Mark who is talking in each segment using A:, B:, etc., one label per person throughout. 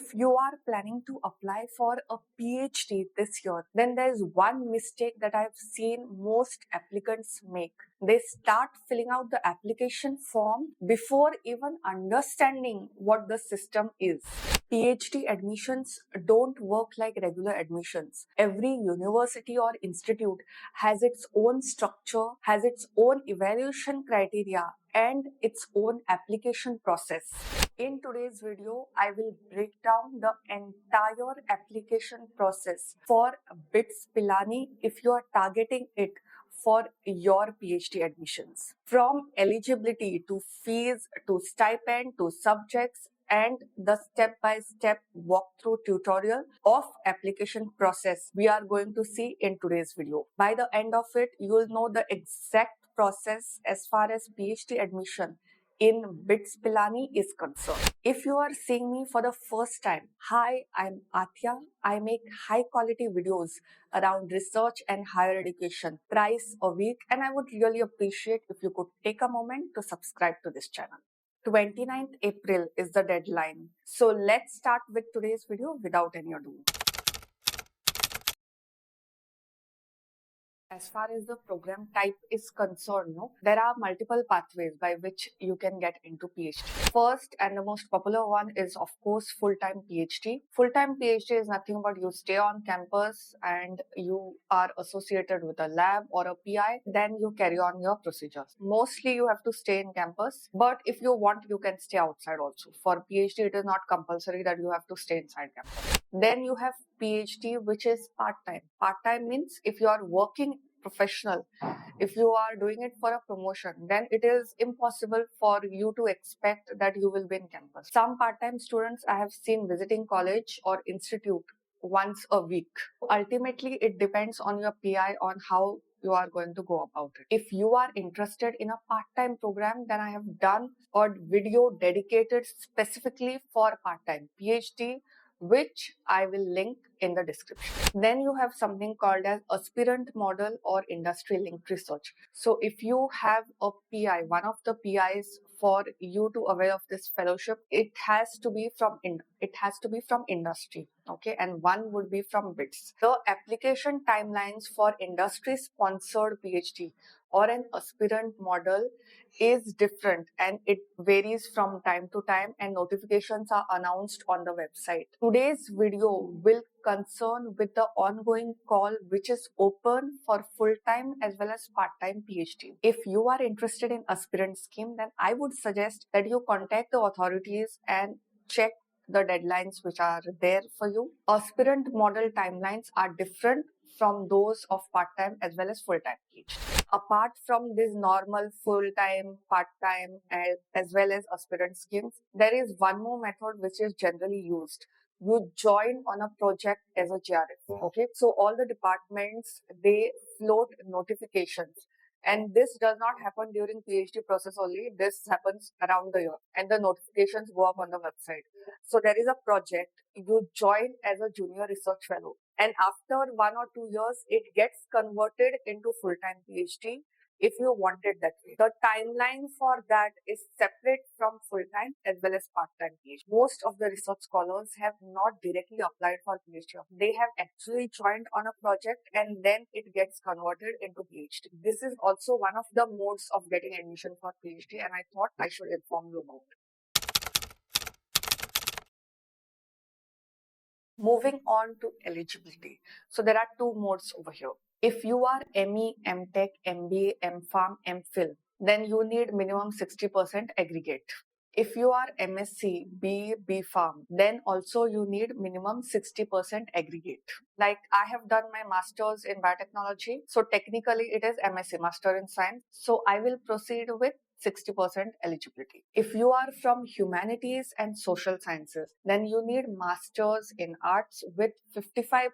A: If you are planning to apply for a PhD this year, then there's one mistake that I've seen most applicants make. They start filling out the application form before even understanding what the system is. PhD admissions don't work like regular admissions. Every university or institute has its own structure, has its own evaluation criteria, and its own application process. In today's video, I will break down the entire application process for BITS Pilani if you are targeting it for your PhD admissions. From eligibility to fees to stipend to subjects and the step-by-step walkthrough tutorial of application process we are going to see in today's video. By the end of it, you will know the exact process as far as PhD admission in BITS Pilani is concerned. If you are seeing me for the first time, hi, I'm Atya. I make high quality videos around research and higher education thrice a week, and I would really appreciate if you could take a moment to subscribe to this channel. 29th April is the deadline. So let's start with today's video without any ado. As far as the program type is concerned, there are multiple pathways by which you can get into PhD. First and the most popular one is, of course, full-time PhD. Full-time PhD is nothing but you stay on campus and you are associated with a lab or a PI, then you carry on your procedures. Mostly you have to stay in campus, but if you want, you can stay outside also. For PhD, it is not compulsory that you have to stay inside campus. Then you have PhD, which is part-time. Part-time means if you are working professional, if you are doing it for a promotion, then it is impossible for you to expect that you will be in campus. Some part-time students I have seen visiting college or institute once a week. Ultimately, it depends on your PI on how you are going to go about it. If you are interested in a part-time program, then I have done a video dedicated specifically for part-time PhD, which I will link in the description. Then you have something called as aspirant model or industry linked research. So if you have a PI, one of the PIs for you to avail of this fellowship, it has to be from industry, okay, and one would be from BITS. The application timelines for industry sponsored PhD or an aspirant model is different and it varies from time to time, and notifications are announced on the website. Today's video will concern with the ongoing call which is open for full-time as well as part-time PhD. If you are interested in aspirant scheme, then I would suggest that you contact the authorities and check the deadlines which are there for you. Aspirant model timelines are different from those of part-time as well as full-time PhD. Apart from this normal full-time, part-time, as well as aspirant schemes, there is one more method which is generally used. You join on a project as a GRF. Okay, so all the departments, they float notifications. And this does not happen during PhD process only. This happens around the year and the notifications go up on the website. So there is a project, you join as a junior research fellow, and after 1 or 2 years, it gets converted into full-time PhD if you want it that way. The timeline for that is separate from full-time as well as part-time PhD. Most of the research scholars have not directly applied for PhD. They have actually joined on a project and then it gets converted into PhD. This is also one of the modes of getting admission for PhD, and I thought I should inform you about it. Moving on to eligibility. So there are two modes over here. If you are ME, MTech, MBA, MPharm, MPhil, then you need minimum 60% aggregate. If you are MSc, BE, BPharm, then also you need minimum 60% aggregate. Like I have done my master's in biotechnology, so technically it is MSc, Master in Science. So I will proceed with 60% eligibility. If you are from humanities and social sciences, then you need masters in arts with 55%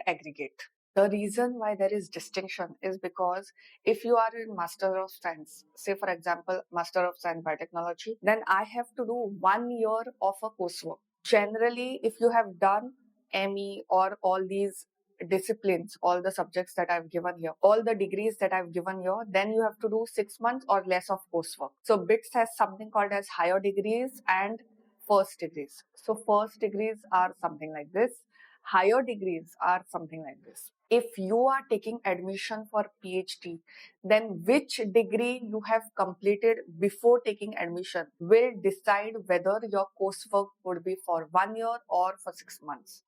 A: aggregate. The reason why there is distinction is because if you are in Master of Science, say for example, Master of Science Biotechnology, then I have to do 1 year of a coursework. Generally, if you have done ME or all these disciplines, all the subjects that I've given here, all the degrees that I've given here, then you have to do 6 months or less of coursework. So BITS has something called as higher degrees and first degrees. So first degrees are something like this. Higher degrees are something like this. If you are taking admission for PhD, then which degree you have completed before taking admission will decide whether your coursework would be for 1 year or for 6 months.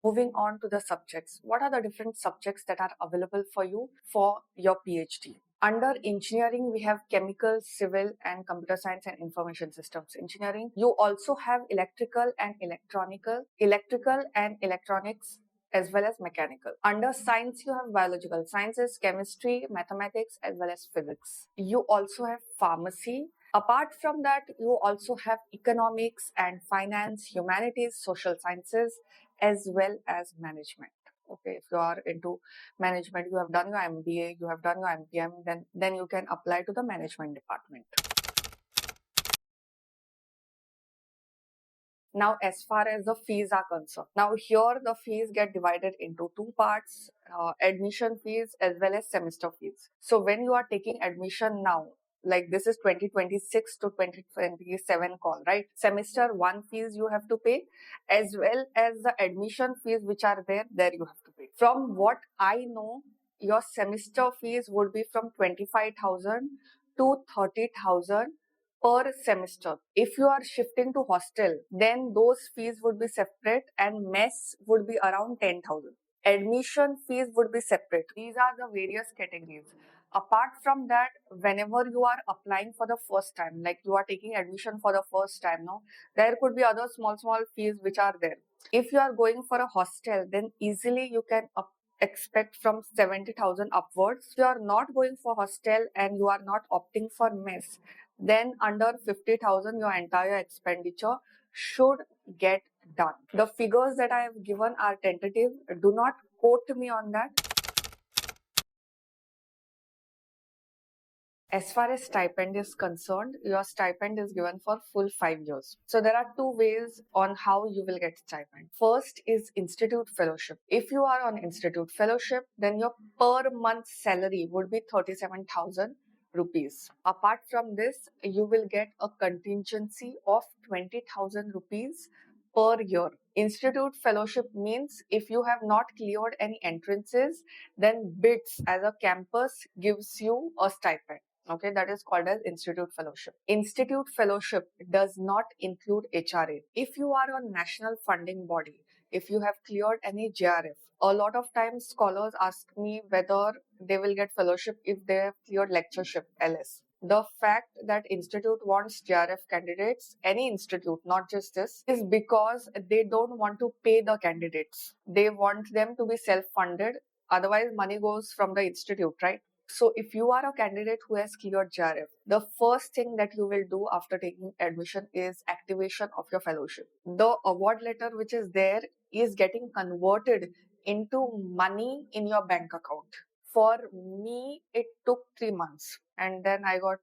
A: Moving on to the subjects. What are the different subjects that are available for you for your PhD? Under engineering, we have chemical, civil, and computer science and information systems engineering. You also have electrical and electronics, as well as mechanical. Under science, you have biological sciences, chemistry, mathematics, as well as physics. You also have pharmacy. Apart from that, you also have economics and finance, humanities, social sciences, as well as management. Okay, if you are into management, you have done your MBA, you have done your MPM, then you can apply to the management department. Now, as far as the fees are concerned, now here the fees get divided into two parts, admission fees as well as semester fees. So when you are taking admission now, like this is 2026 to 2027 call, right? Semester one fees you have to pay, as well as the admission fees which are there you have to pay. From what I know, your semester fees would be from 25,000 to 30,000 per semester. If you are shifting to hostel, then those fees would be separate and mess would be around 10,000. Admission fees would be separate. These are the various categories. Apart from that, whenever you are applying for the first time, like you are taking admission for the first time, no, there could be other small fees which are there. If you are going for a hostel, then easily you can expect from 70,000 upwards. If you are not going for hostel and you are not opting for mess, then under 50,000 your entire expenditure should get done. The figures that I have given are tentative. Do not quote me on that. As far as stipend is concerned, your stipend is given for full 5 years. So there are two ways on how you will get stipend. First is institute fellowship. If you are on institute fellowship, then your per month salary would be 37,000 rupees. Apart from this, you will get a contingency of 20,000 rupees per year. Institute fellowship means if you have not cleared any entrances, then BITS as a campus gives you a stipend. Okay, that is called as institute fellowship. Institute fellowship does not include HRA. If you are on national funding body, if you have cleared any JRF, a lot of times scholars ask me whether they will get fellowship if they have cleared lectureship, LS. The fact that institute wants JRF candidates, any institute, not just this, is because they don't want to pay the candidates. They want them to be self-funded. Otherwise, money goes from the institute, right? So if you are a candidate who has cleared JRF, the first thing that you will do after taking admission is activation of your fellowship. The award letter which is there is getting converted into money in your bank account. For me, it took 3 months. And then I got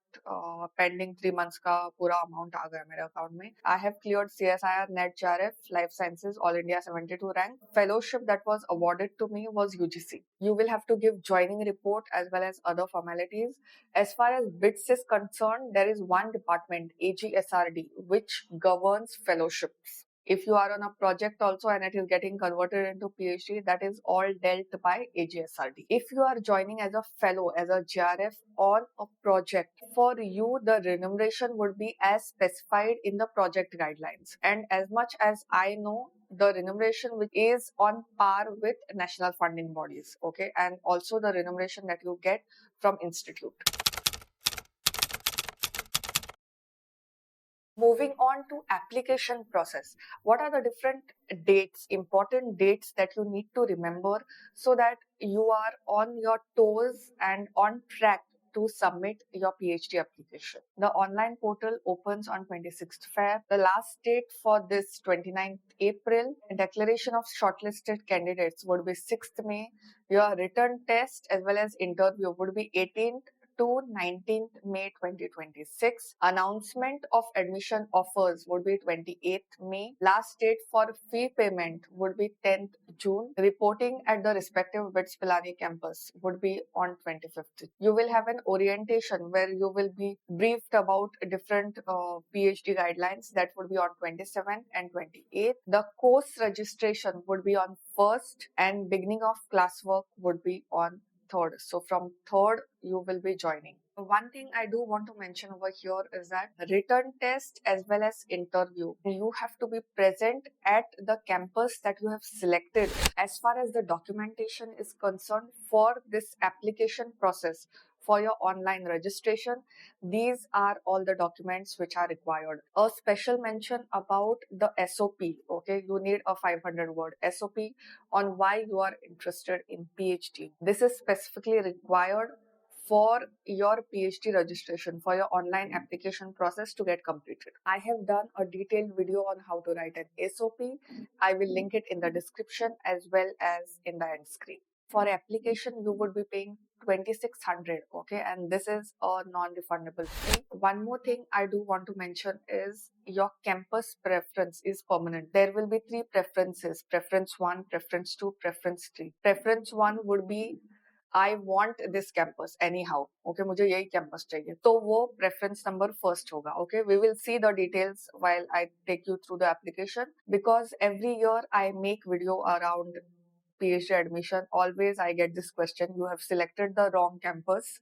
A: pending 3 months का पूरा amount आ गया मेरे account में. I have cleared CSIR, NET, JRF, Life Sciences, All India 72 rank. Fellowship that was awarded to me was UGC. You will have to give joining report as well as other formalities. As far as BITS is concerned, there is one department, AGSRD, which governs fellowships. If you are on a project also and it is getting converted into PhD, that is all dealt by AGSRD. If you are joining as a fellow, as a JRF or a project, for you the remuneration would be as specified in the project guidelines. And as much as I know, the remuneration which is on par with national funding bodies, okay, and also the remuneration that you get from institute. Moving on to application process. What are the different dates, important dates that you need to remember so that you are on your toes and on track to submit your PhD application? The online portal opens on 26th Feb. The last date for this 29th April. Declaration of shortlisted candidates would be 6th May. Your written test as well as interview would be 18th to 19th May 2026. Announcement of admission offers would be 28th May. Last date for fee payment would be 10th June. Reporting at the respective BITS Pilani campus would be on 25th. You will have an orientation where you will be briefed about different PhD guidelines. That would be on 27th and 28th. The course registration would be on 1st and beginning of classwork would be on 3rd. So from 3rd, you will be joining. One thing I do want to mention over here is that written test as well as interview, you have to be present at the campus that you have selected. As far as the documentation is concerned for this application process, for your online registration, these are all the documents which are required. A special mention about the SOP. Okay, you need a 500-word SOP on why you are interested in PhD. This is specifically required for your PhD registration, for your online application process to get completed. I have done a detailed video on how to write an SOP. I will link it in the description as well as in the end screen. For application, you would be paying 2600, okay, and this is a non-refundable fee. One more thing I do want to mention is your campus preference is permanent. There will be three preferences: preference 1, preference 2, preference 3. Preference 1 would be I want this campus anyhow. Okay, मुझे यही campus चाहिए. तो वो preference number first होगा. Okay, we will see the details while I take you through the application, because every year I make video around PhD admission. Always I get this question: you have selected the wrong campus.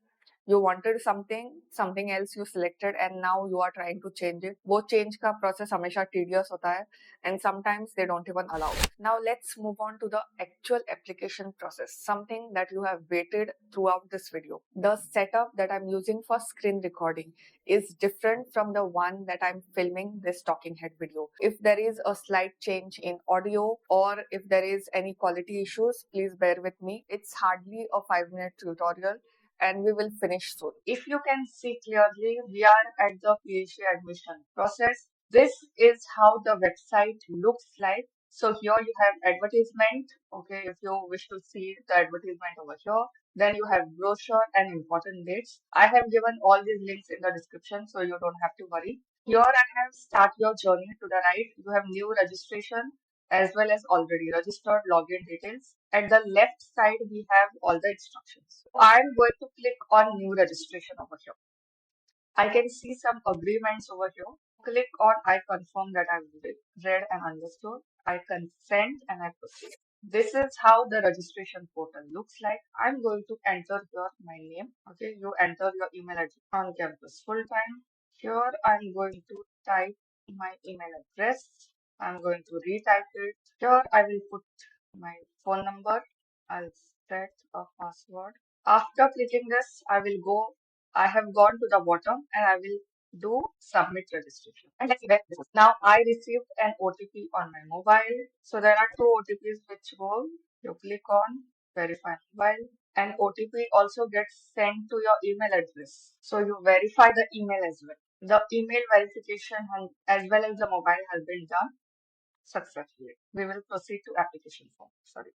A: You wanted something else you selected, and now you are trying to change it. वो change का process हमेशा tedious होता है, and sometimes they don't even allow. Now let's move on to the actual application process, something that you have waited throughout this video. The setup that I'm using for screen recording is different from the one that I'm filming this talking head video. If there is a slight change in audio or if there is any quality issues, please bear with me. It's hardly a 5-minute tutorial and we will finish soon. If you can see clearly, we are at the PhD admission process. This is how the website looks like. So here you have advertisement. Okay, if you wish to see the advertisement over here, then you have brochure and important dates. I have given all these links in the description, so you don't have to worry. Here I have start your journey. To the right, you have new registration as well as already registered login details. At the left side, we have all the instructions. So I'm going to click on new registration over here. I can see some agreements over here. Click on I confirm that I've read and understood. I consent and I proceed. This is how the registration portal looks like. I'm going to enter here my name. Okay, you enter your email address on campus full time. Here I'm going to type my email address. I'm going to retype it. Here I will put my phone number. I'll set a password. After clicking this, I have gone to the bottom and I will do submit registration. And let's see where this is. Now I received an OTP on my mobile. So there are two OTPs which go. You click on verify mobile, and OTP also gets sent to your email address. So you verify the email as well. The email verification as well as the mobile has been done successfully. We will proceed to application form. Sorry.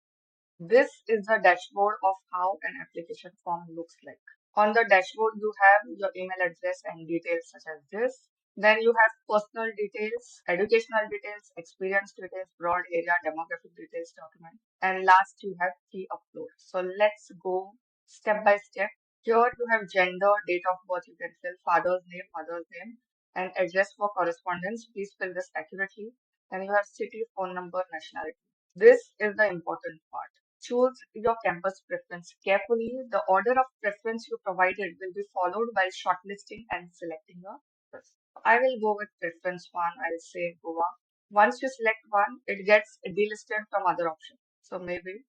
A: This is the dashboard of how an application form looks like. On the dashboard, you have your email address and details such as this. Then you have personal details, educational details, experience details, broad area, demographic details document. And last, you have key upload. So let's go step by step. Here you have gender, date of birth, you can fill father's name, mother's name, and address for correspondence. Please fill this accurately. Then you have city, phone number, nationality. This is the important part. Choose your campus preference carefully. The order of preference you provided will be followed while shortlisting and selecting your campus. I will go with preference 1. I'll say Goa. Once you select one, it gets delisted from other options. So maybe,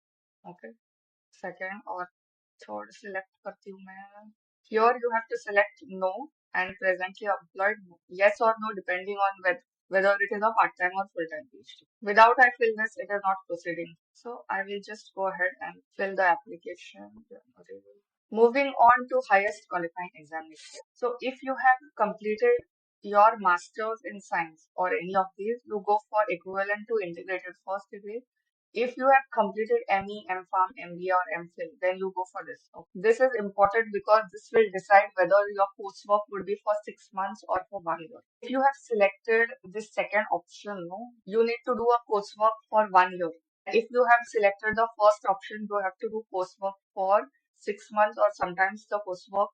A: okay, second or third select करती हूँ मैं. Here you have to select no and presently employed no. Yes or no depending on whether it is a part-time or full-time PhD. Without I fill this, it is not proceeding. So I will just go ahead and fill the application. Moving on to highest qualifying examination. So if you have completed your master's in science or any of these, you go for equivalent to integrated first degree. If you have completed ME, MPharm, MBA, or MPhil, then you go for this. Okay. This is important because this will decide whether your coursework would be for 6 months or for 1 year. If you have selected this second option, no, you need to do a coursework for 1 year. If you have selected the first option, you have to do coursework for 6 months, or sometimes the coursework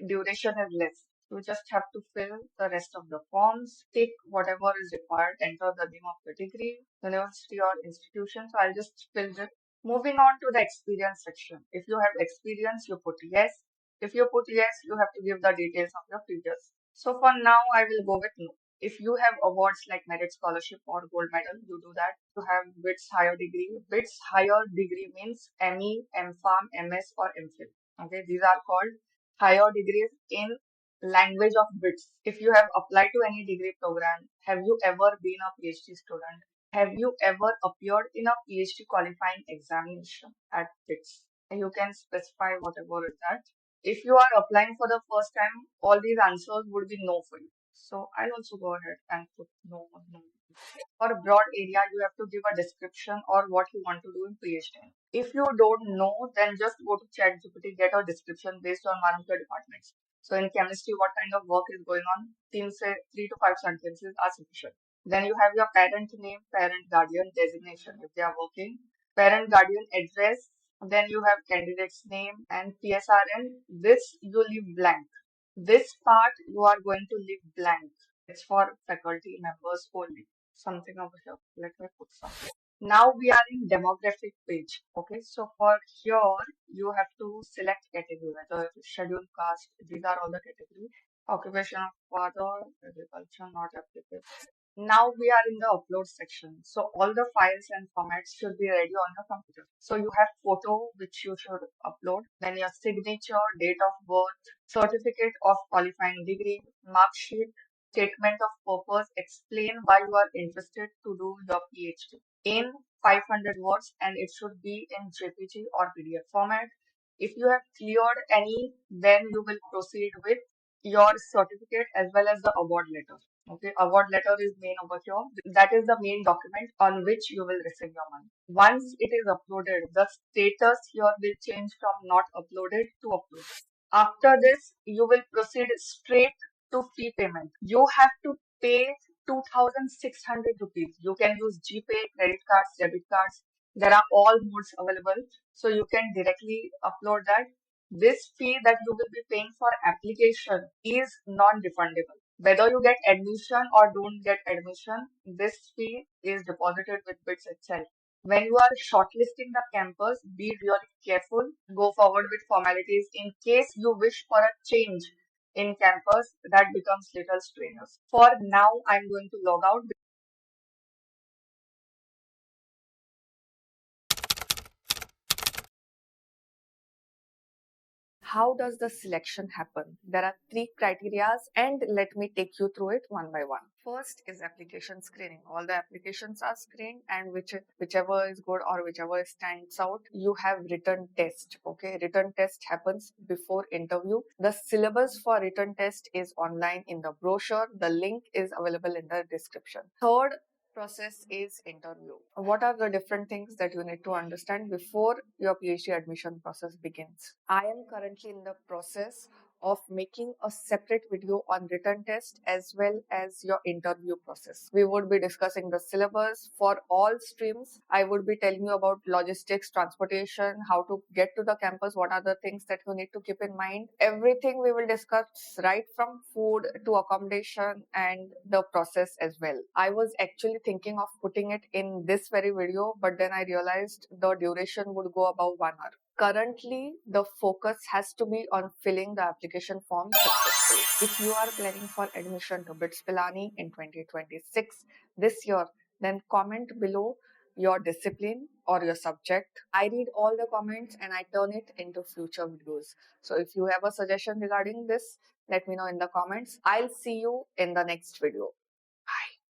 A: duration is less. You just have to fill the rest of the forms, tick whatever is required, enter the name of the degree, university or institution. So I'll just fill this. Moving on to the experience section. If you have experience, you put yes. If you put yes, you have to give the details of your previous. So for now, I will go with no. If you have awards like merit scholarship or gold medal, you do that. You have BITS higher degree. BITS higher degree means ME, MPharm, MS or MPhil. Okay, these are called higher degrees in language of BITS. If you have applied to any degree program, have you ever been a PhD student? Have you ever appeared in a PhD qualifying examination at BITS? You can specify whatever is that. If you are applying for the first time, all these answers would be no for you. So I'll also go ahead and put no, no. For a broad area, you have to give a description or what you want to do in PhD. If you don't know, then just go to ChatGPT, get a description based on one of the departments. So in chemistry, what kind of work is going on? Say 3 to 5 sentences are sufficient. Then you have your parent name, parent guardian designation if they are working, parent guardian address. Then you have candidate's name and PSRN. This you leave blank. This part you are going to leave blank. It's for faculty members only. Something over here. Let me put something. Now we are in demographic page. Okay, so for here you have to select category, whether it is scheduled caste. These are all the categories. Occupation of father, agriculture not applicable. Now we are in the upload section. So all the files and formats should be ready on your computer. So you have photo which you should upload, then your signature, date of birth, certificate of qualifying degree, mark sheet, statement of purpose, explain why you are interested to do your PhD in 500 words, and it should be in JPG or PDF format. If you have cleared any, then you will proceed with your certificate as well as the award letter. Okay, award letter is main over here. That is the main document on which you will receive your money. Once it is uploaded, the status here will change from not uploaded to uploaded. After this, you will proceed straight to fee payment. You have to pay 2,600 rupees. You can use GPay, credit cards, debit cards. There are all modes available. So you can directly upload that. This fee that you will be paying for application is non-refundable. Whether you get admission or don't get admission, this fee is deposited with BITS itself. When you are shortlisting the campus, be really careful. Go forward with formalities in case you wish for a change in campus that becomes little strenuous. For now, I'm going to log out. How does the selection happen? There are three criterias and let me take you through it one by one. First is application screening. All the applications are screened and whichever is good or whichever stands out, you have written test. Okay, written test happens before interview. The syllabus for written test is online in the brochure. The link is available in the description. Third process is interview. What are the different things that you need to understand before your PhD admission process begins? I am currently in the process of making a separate video on written test as well as your interview process. We would be discussing the syllabus for all streams. I would be telling you about logistics, transportation, how to get to the campus, what are the things that you need to keep in mind. Everything we will discuss, right from food to accommodation and the process as well. I was actually thinking of putting it in this very video, but then I realized the duration would go above 1 hour. Currently, the focus has to be on filling the application form successfully. If you are planning for admission to BITS Pilani in 2026 this year, then comment below your discipline or your subject. I read all the comments and I turn it into future videos. So if you have a suggestion regarding this, let me know in the comments. I'll see you in the next video.